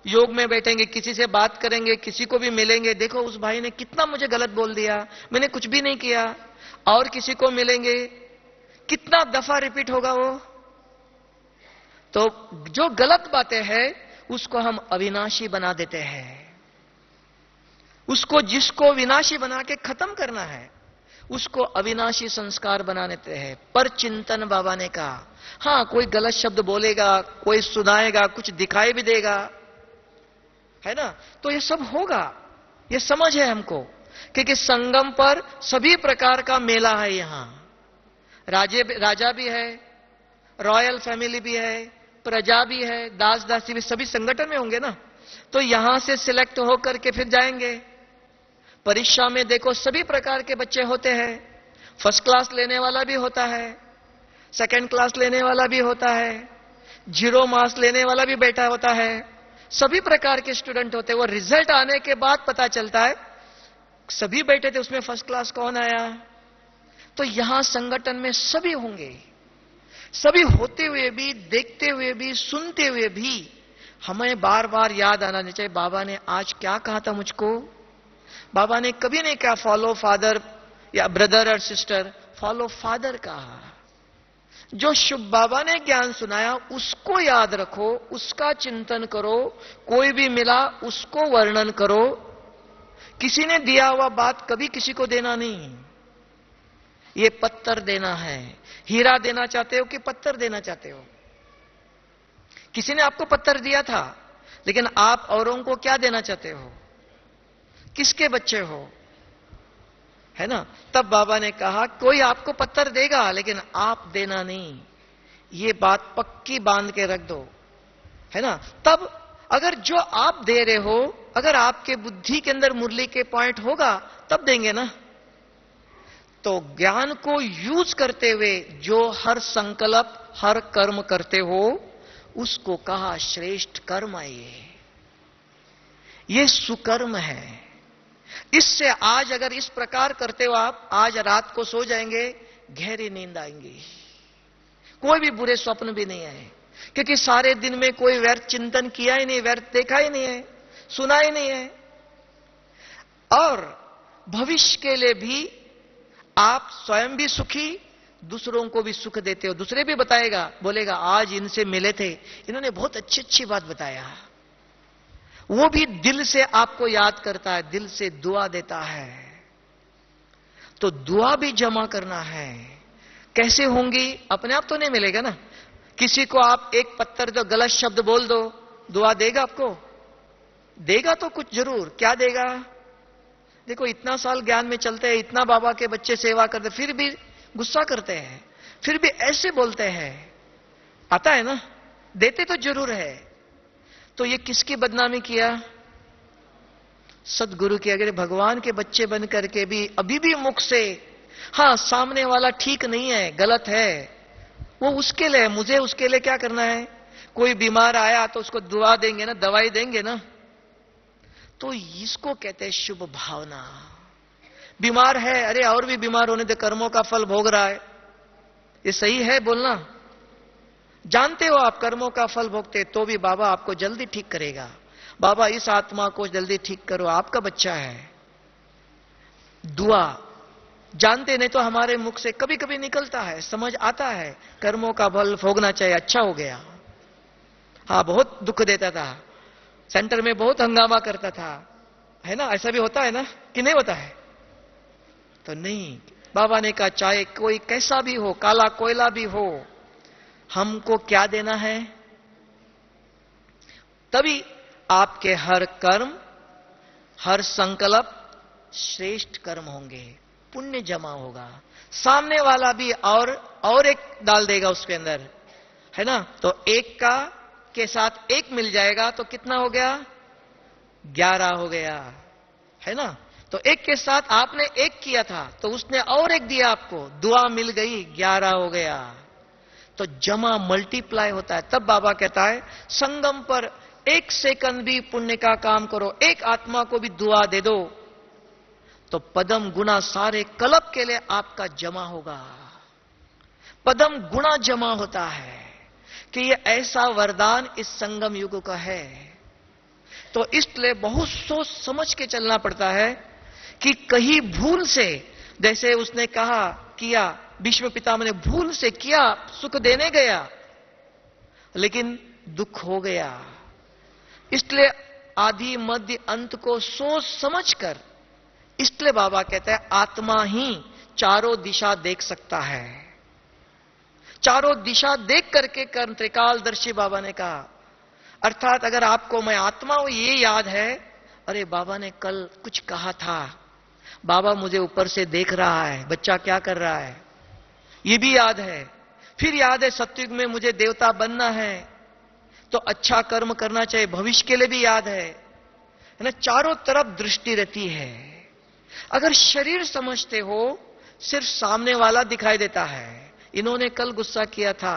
योग में बैठेंगे, किसी से बात करेंगे, किसी को भी मिलेंगे, देखो उस भाई ने कितना मुझे गलत बोल दिया, मैंने कुछ भी नहीं किया। और किसी को मिलेंगे, कितना दफा रिपीट होगा वो। तो जो गलत बातें हैं उसको हम अविनाशी बना देते हैं। उसको, जिसको विनाशी बना के खत्म करना है, उसको अविनाशी संस्कार बना देते हैं। पर चिंतन बाबा ने कहा, हां कोई गलत शब्द बोलेगा, कोई सुनाएगा, कुछ दिखाई भी देगा, है ना, तो ये सब होगा। ये समझ है हमको, क्योंकि संगम पर सभी प्रकार का मेला है। यहां राजा भी है, रॉयल फैमिली भी है, प्रजा भी है, दास दासी भी, सभी संगठन में होंगे ना। तो यहां से सिलेक्ट होकर के फिर जाएंगे। परीक्षा में देखो सभी प्रकार के बच्चे होते हैं। फर्स्ट क्लास लेने वाला भी होता है, सेकंड क्लास लेने वाला भी होता है, 0 मार्क्स लेने वाला भी बैठा होता है। सभी प्रकार के स्टूडेंट होते हैं। वो रिजल्ट आने के बाद पता चलता है सभी बैठे थे, उसमें फर्स्ट क्लास कौन आया। तो यहां संगठन में सभी होंगे। सभी होते हुए भी, देखते हुए भी, सुनते हुए भी हमें बार बार याद आना चाहिए, बाबा ने आज क्या कहा था मुझको। बाबा ने कभी नहीं कहा फॉलो फादर या ब्रदर और सिस्टर, फॉलो फादर कहा। जो शुभ बाबा ने ज्ञान सुनाया उसको याद रखो, उसका चिंतन करो। कोई भी मिला उसको वर्णन करो। किसी ने दिया हुआ बात कभी किसी को देना नहीं। ये पत्थर देना है। हीरा देना चाहते हो कि पत्थर देना चाहते हो? किसी ने आपको पत्थर दिया था, लेकिन आप औरों को क्या देना चाहते हो? किसके बच्चे हो, है ना। तब बाबा ने कहा कोई आपको पत्थर देगा, लेकिन आप देना नहीं। ये बात पक्की बांध के रख दो, है ना। तब अगर जो आप दे रहे हो, अगर आपके बुद्धि के अंदर मुरली के पॉइंट होगा, तब देंगे ना। तो ज्ञान को यूज करते हुए जो हर संकल्प, हर कर्म करते हो, उसको कहा श्रेष्ठ कर्म है। ये सुकर्म है। इससे आज अगर इस प्रकार करते हो आप, आज रात को सो जाएंगे, गहरी नींद आएंगी, कोई भी बुरे स्वप्न भी नहीं आए। क्योंकि सारे दिन में कोई व्यर्थ चिंतन किया ही नहीं, व्यर्थ देखा ही नहीं है, सुना ही नहीं है। और भविष्य के लिए भी आप स्वयं भी सुखी, दूसरों को भी सुख देते हो। दूसरे भी बताएगा, बोलेगा आज इनसे मिले थे, इन्होंने बहुत अच्छी अच्छी बात बताया। वो भी दिल से आपको याद करता है, दिल से दुआ देता है। तो दुआ भी जमा करना है। कैसे होंगी? अपने आप तो नहीं मिलेगा ना। किसी को आप एक पत्थर जो गलत शब्द बोल दो, दुआ देगा आपको? देगा तो कुछ जरूर। क्या देगा? देखो, इतना साल ज्ञान में चलते हैं, इतना बाबा के बच्चे सेवा करते, फिर भी गुस्सा करते हैं, फिर भी ऐसे बोलते हैं। आता है ना, देते तो जरूर है। तो ये किसकी बदनामी किया? सदगुरु की। अगर भगवान के बच्चे बन करके भी अभी भी मुख से, हां सामने वाला ठीक नहीं है, गलत है, वो उसके लिए, मुझे उसके लिए क्या करना है? कोई बीमार आया तो उसको दुआ देंगे ना, दवाई देंगे ना। तो इसको कहते हैं शुभ भावना। बीमार है, अरे और भी बीमार होने दे, कर्मों का फल भोग रहा है, ये सही है बोलना? जानते हो आप कर्मों का फल भोगते, तो भी बाबा आपको जल्दी ठीक करेगा। बाबा इस आत्मा को जल्दी ठीक करो, आपका बच्चा है। दुआ जानते नहीं तो हमारे मुख से कभी कभी निकलता है, समझ आता है कर्मों का फल भोगना चाहिए, अच्छा हो गया। हाँ, बहुत दुख देता था, सेंटर में बहुत हंगामा करता था, है ना? ऐसा भी होता है ना कि नहीं होता है? तो नहीं, बाबा ने कहा चाहे कोई कैसा भी हो, काला कोयला भी हो, हमको क्या देना है? तभी आपके हर कर्म, हर संकल्प श्रेष्ठ कर्म होंगे, पुण्य जमा होगा। सामने वाला भी और एक डाल देगा उसके अंदर, है ना? तो एक का के साथ एक मिल जाएगा तो कितना हो गया? 11 हो गया, है ना? तो एक के साथ आपने एक किया था तो उसने और एक दिया आपको, दुआ मिल गई, 11 हो गया। तो जमा मल्टीप्लाई होता है। तब बाबा कहता है संगम पर 1 सेकंड भी पुण्य का काम करो, एक आत्मा को भी दुआ दे दो, तो पदम गुना सारे कल्प के लिए आपका जमा होगा। पदम गुना जमा होता है कि ये ऐसा वरदान इस संगम युग का है। तो इसलिए बहुत सोच समझ के चलना पड़ता है कि कहीं भूल से, जैसे उसने कहा किया, भीष्म पितामह ने भूल से किया, सुख देने गया लेकिन दुख हो गया। इसलिए आदि मध्य अंत को सोच समझकर, इसलिए बाबा कहते हैं आत्मा ही चारों दिशा देख सकता है। चारों दिशा देख करके कर्म त्रिकालदर्शी बाबा ने कहा। अर्थात अगर आपको मैं आत्मा हूं ये याद है, अरे बाबा ने कल कुछ कहा था, बाबा मुझे ऊपर से देख रहा है, बच्चा क्या कर रहा है, ये भी याद है। फिर याद है सत्युग में मुझे देवता बनना है तो अच्छा कर्म करना चाहिए, भविष्य के लिए भी याद है ना? चारों तरफ दृष्टि रहती है। अगर शरीर समझते हो, सिर्फ सामने वाला दिखाई देता है, इन्होंने कल गुस्सा किया था,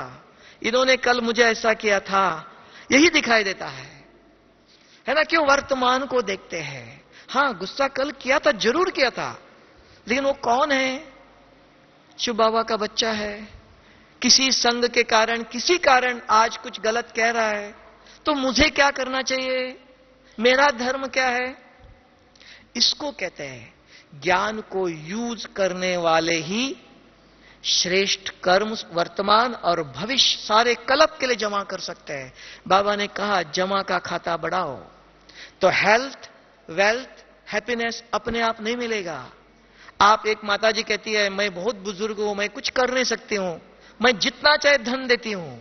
इन्होंने कल मुझे ऐसा किया था, यही दिखाई देता है ना? क्यों? वर्तमान को देखते हैं। हां, गुस्सा कल किया था, जरूर किया था, लेकिन वो कौन है? शिव बाबा का बच्चा है, किसी संग के कारण, किसी कारण आज कुछ गलत कह रहा है, तो मुझे क्या करना चाहिए? मेरा धर्म क्या है? इसको कहते हैं ज्ञान को यूज करने वाले ही श्रेष्ठ कर्म वर्तमान और भविष्य सारे कल्प के लिए जमा कर सकते हैं। बाबा ने कहा जमा का खाता बढ़ाओ, तो हेल्थ, वेल्थ, हैप्पीनेस अपने आप नहीं मिलेगा। आप, एक माताजी कहती है मैं बहुत बुजुर्ग हूं, मैं कुछ कर नहीं सकती हूं, मैं जितना चाहे धन देती हूं।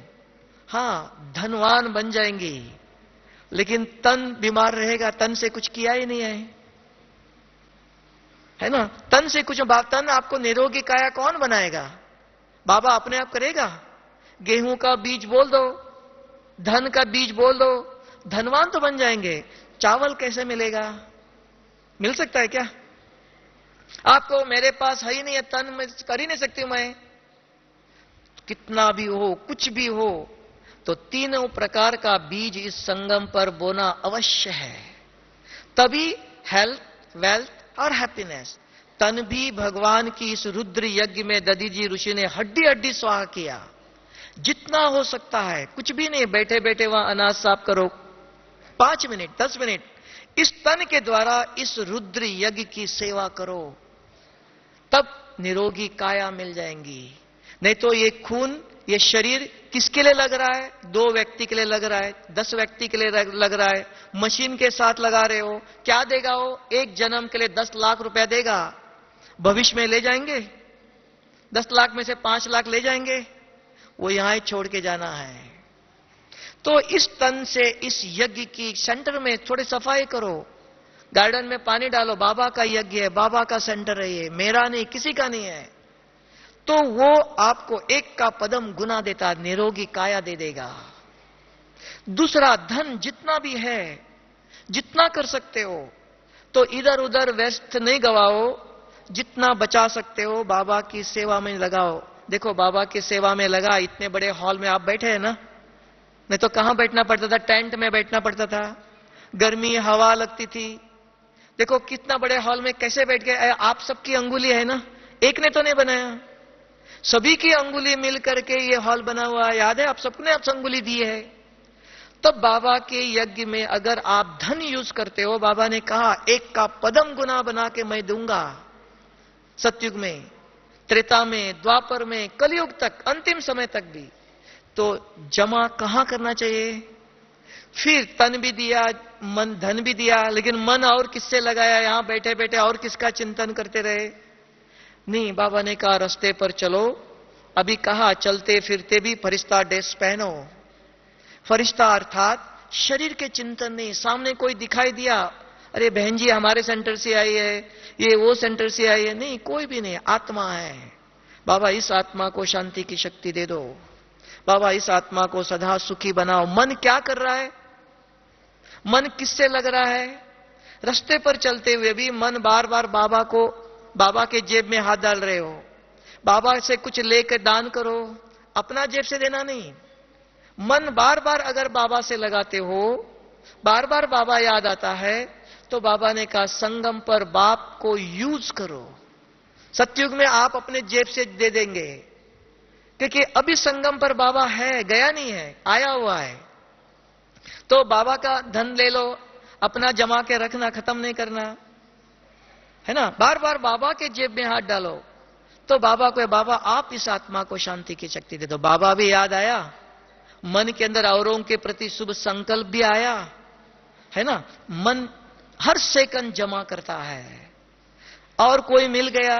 हां, धनवान बन जाएंगी, लेकिन तन बीमार रहेगा, तन से कुछ किया ही नहीं है ना? तन से कुछ, तन आपको निरोगी काया कौन बनाएगा? बाबा अपने आप करेगा? गेहूं का बीज बोल दो, धन का बीज बोल दो, धनवान तो बन जाएंगे। चावल कैसे मिलेगा? मिल सकता है क्या? आपको मेरे पास है ही नहीं है, तन में कर ही नहीं सकती हूं मैं। कितना भी हो, कुछ भी हो, तो तीनों प्रकार का बीज इस संगम पर बोना अवश्य है, तभी हेल्थ, वेल्थ और हैप्पीनेस। तन भी भगवान की इस रुद्र यज्ञ में दधी जी ऋषि ने हड्डी हड्डी स्वाहा किया, जितना हो सकता है, कुछ भी नहीं, बैठे बैठे वहां अनाज साफ करो, 5 मिनट 10 मिनट इस तन के द्वारा इस रुद्र यज्ञ की सेवा करो, तब निरोगी काया मिल जाएंगी। नहीं तो ये खून, ये शरीर किसके लिए लग रहा है? 2 व्यक्ति के लिए लग रहा है, 10 व्यक्ति के लिए लग रहा है, मशीन के साथ लगा रहे हो, क्या देगा वो? एक जन्म के लिए 10 लाख रुपया देगा, भविष्य में ले जाएंगे 10 लाख में से 5 लाख ले जाएंगे, वो यहां ही छोड़ के जाना है। तो इस तन से इस यज्ञ की सेंटर में थोड़ी सफाई करो, गार्डन में पानी डालो, बाबा का यज्ञ है, बाबा का सेंटर है, ये मेरा नहीं, किसी का नहीं है। तो वो आपको 1 का पदम गुना देता, निरोगी काया दे देगा। दूसरा, धन जितना भी है, जितना कर सकते हो, तो इधर उधर व्यस्त नहीं गवाओ, जितना बचा सकते हो बाबा की सेवा में लगाओ। देखो, बाबा की सेवा में लगा, इतने बड़े हॉल में आप बैठे हैं ना, नहीं तो कहां बैठना पड़ता था? टेंट में बैठना पड़ता था, गर्मी हवा लगती थी। देखो कितना बड़े हॉल में कैसे बैठ गए। आप सबकी अंगुली है ना, एक ने तो नहीं बनाया, सभी की अंगुली मिल करके ये हॉल बना हुआ है, याद है? आप सबने आप अंगुली दी है। तब बाबा के यज्ञ में अगर आप धन यूज करते हो, बाबा ने कहा 1 का पदम गुना बना के मैं दूंगा। सतयुग में, त्रेता में, द्वापर में, कलयुग तक, अंतिम समय तक भी। तो जमा कहां करना चाहिए? फिर तन भी दिया, मन धन भी दिया, लेकिन मन और किससे लगाया? यहां बैठे बैठे और किसका चिंतन करते रहे? नहीं, बाबा ने कहा रास्ते पर चलो। अभी कहा चलते फिरते भी फरिश्ता ड्रेस पहनो। फरिश्ता अर्थात शरीर के चिंतन नहीं। सामने कोई दिखाई दिया, अरे बहन जी हमारे सेंटर से आई है, ये वो सेंटर से आई है, नहीं, कोई भी नहीं, आत्मा है। बाबा इस आत्मा को शांति की शक्ति दे दो, बाबा इस आत्मा को सदा सुखी बनाओ। मन क्या कर रहा है? मन किससे लग रहा है? रास्ते पर चलते हुए भी मन बार बार बाबा के जेब में हाथ डाल रहे हो। बाबा से कुछ लेकर दान करो, अपना जेब से देना नहीं। मन बार बार अगर बाबा से लगाते हो, बार बार बाबा याद आता है, तो बाबा ने कहा संगम पर बाप को यूज करो। सतयुग में आप अपने जेब से दे देंगे, क्योंकि अभी संगम पर बाबा है, गया नहीं है, आया हुआ है। तो बाबा का धन ले लो, अपना जमा के रखना, खत्म नहीं करना, है ना? बार बार बाबा के जेब में हाथ डालो। तो बाबा को, बाबा आप इस आत्मा को शांति की शक्ति दे दो। बाबा भी याद आया, मन के अंदर औरों के प्रति शुभ संकल्प भी आया, है ना? मन हर सेकंड जमा करता है। और कोई मिल गया,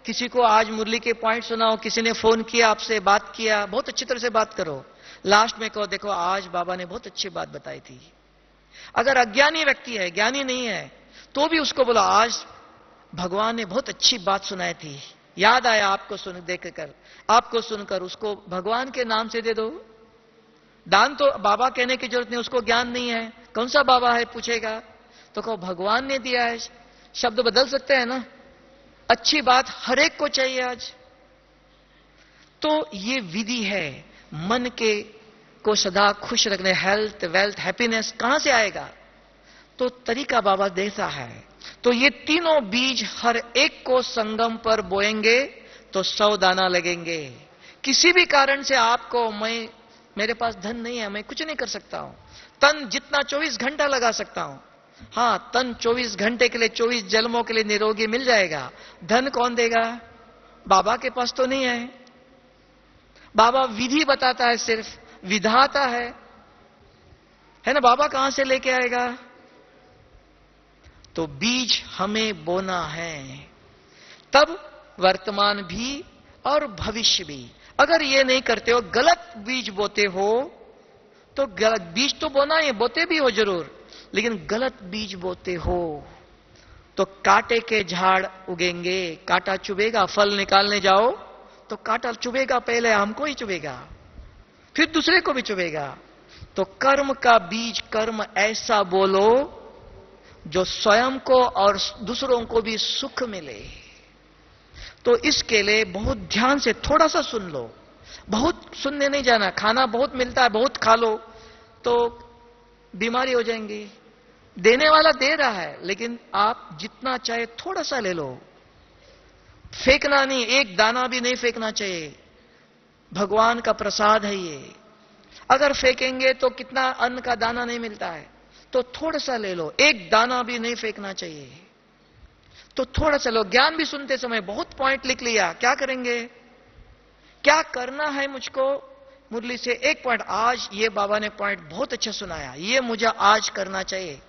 किसी को आज मुरली के पॉइंट सुनाओ, किसी ने फोन किया, आपसे बात किया, बहुत अच्छी तरह से बात करो। लास्ट में कहो देखो आज बाबा ने बहुत अच्छी बात बताई थी। अगर अज्ञानी व्यक्ति है, ज्ञानी नहीं है, तो भी उसको बोला आज भगवान ने बहुत अच्छी बात सुनाई थी, याद आया आपको देखकर, आपको सुनकर, उसको भगवान के नाम से दे दो। दान तो बाबा कहने की जरूरत नहीं, उसको ज्ञान नहीं है, कौन सा बाबा है पूछेगा, तो कहो भगवान ने दिया है। शब्द बदल सकते हैं ना, अच्छी बात हर एक को चाहिए आज। तो ये विधि है मन के को सदा खुश रखने। हेल्थ, वेल्थ, हैप्पीनेस कहां से आएगा? तो तरीका बाबा देता है। तो ये तीनों बीज हर एक को संगम पर बोएंगे तो 100 दाना लगेंगे। किसी भी कारण से आपको, मेरे पास धन नहीं है, मैं कुछ नहीं कर सकता हूं, तन जितना 24 घंटा लगा सकता हूं, हां, तन 24 घंटे के लिए, 24 जन्मों के लिए निरोगी मिल जाएगा। धन कौन देगा? बाबा के पास तो नहीं है। बाबा विधि बताता है, सिर्फ विधाता है ना? बाबा कहां से लेके आएगा? तो बीज हमें बोना है, तब वर्तमान भी और भविष्य भी। अगर ये नहीं करते हो, गलत बीज बोते हो, तो गलत बीज तो बोना ही, बोते भी हो जरूर, लेकिन गलत बीज बोते हो तो कांटे के झाड़ उगेंगे, कांटा चुभेगा। फल निकालने जाओ तो कांटा चुभेगा, पहले हमको ही चुभेगा, फिर दूसरे को भी चुभेगा। तो कर्म का बीज, कर्म ऐसा बोलो जो स्वयं को और दूसरों को भी सुख मिले। तो इसके लिए बहुत ध्यान से थोड़ा सा सुन लो, बहुत सुनने नहीं जाना। खाना बहुत मिलता है, बहुत खा लो तो बीमारी हो जाएंगी। देने वाला दे रहा है, लेकिन आप जितना चाहे थोड़ा सा ले लो, फेंकना नहीं, एक दाना भी नहीं फेंकना चाहिए। भगवान का प्रसाद है ये। अगर फेंकेंगे तो कितना अन्न का दाना नहीं मिलता है, तो थोड़ा सा ले लो, एक दाना भी नहीं फेंकना चाहिए। तो थोड़ा सा लो। ज्ञान भी सुनते समय बहुत पॉइंट लिख लिया, क्या करेंगे, क्या करना है मुझको, मुरली से एक पॉइंट, आज ये बाबा ने पॉइंट बहुत अच्छा सुनाया, ये मुझे आज करना चाहिए।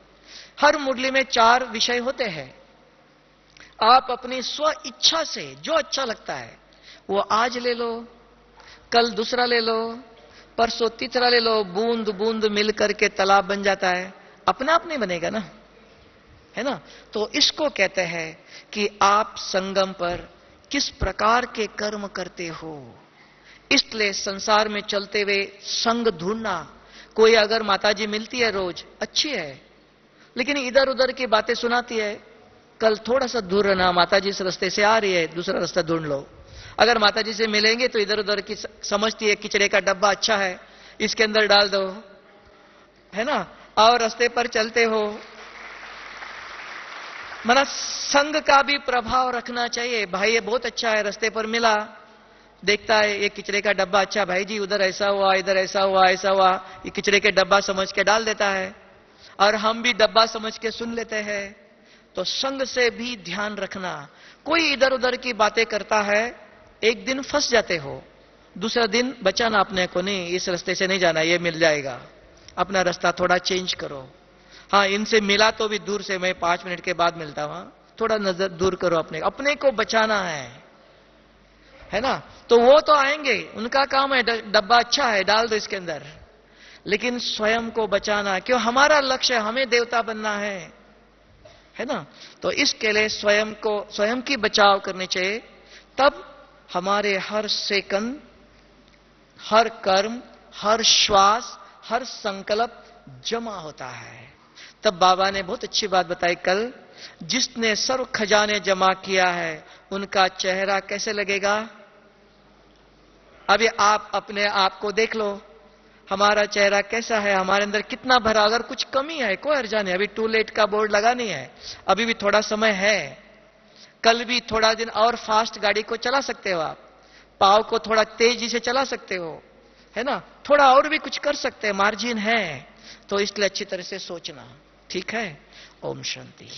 हर मुरली में 4 विषय होते हैं। आप अपनी स्व इच्छा से जो अच्छा लगता है वो आज ले लो, कल दूसरा ले लो, परसों तीसरा ले लो। बूंद बूंद मिल करके तालाब बन जाता है, अपना आप नहीं बनेगा ना, है ना। तो इसको कहते हैं कि आप संगम पर किस प्रकार के कर्म करते हो। इसलिए संसार में चलते हुए संग ढूंढना। कोई अगर माताजी मिलती है रोज, अच्छी है, लेकिन इधर उधर की बातें सुनाती है, कल थोड़ा सा दूर रहना, माताजी इस रास्ते से आ रही है, दूसरा रास्ता ढूंढ लो। अगर माताजी से मिलेंगे तो इधर उधर की समझती है, किचड़े का डब्बा अच्छा है, इसके अंदर डाल दो, है ना, और रास्ते पर चलते हो। मना संग का भी प्रभाव रखना चाहिए। भाई ये बहुत अच्छा है, रास्ते पर मिला, देखता है ये किचड़े का डब्बा अच्छा, भाई जी उधर ऐसा हुआ, इधर ऐसा हुआ, ऐसा हुआ, ये किचड़े के डब्बा समझ के डाल देता है, और हम भी डब्बा समझ के सुन लेते हैं। तो संग से भी ध्यान रखना। कोई इधर उधर की बातें करता है, एक दिन फंस जाते हो, दूसरा दिन बचाना अपने को, नहीं इस रास्ते से नहीं जाना, ये मिल जाएगा, अपना रास्ता थोड़ा चेंज करो। हाँ, इनसे मिला तो भी दूर से, मैं 5 मिनट के बाद मिलता हूं, थोड़ा नजर दूर करो, अपने को बचाना है ना। तो वो तो आएंगे, उनका काम है, डब्बा अच्छा है डाल दो इसके अंदर, लेकिन स्वयं को बचाना, क्यों, हमारा लक्ष्य हमें देवता बनना है ना। तो इसके लिए स्वयं की बचाव करनी चाहिए। तब हमारे हर सेकंड, हर कर्म, हर श्वास, हर संकल्प जमा होता है। तब बाबा ने बहुत अच्छी बात बताई कल, जिसने सर्व खजाने जमा किया है उनका चेहरा कैसे लगेगा। अभी आप अपने आप को देख लो, हमारा चेहरा कैसा है, हमारे अंदर कितना भरा। अगर कुछ कमी है कोई हर्जा नहीं, अभी टू लेट का बोर्ड लगा नहीं है, अभी भी थोड़ा समय है, कल भी थोड़ा दिन और फास्ट गाड़ी को चला सकते हो आप, पाव को थोड़ा तेजी से चला सकते हो, है ना, थोड़ा और भी कुछ कर सकते हैं, मार्जिन है। तो इसलिए अच्छी तरह से सोचना, ठीक है। ओम शांति।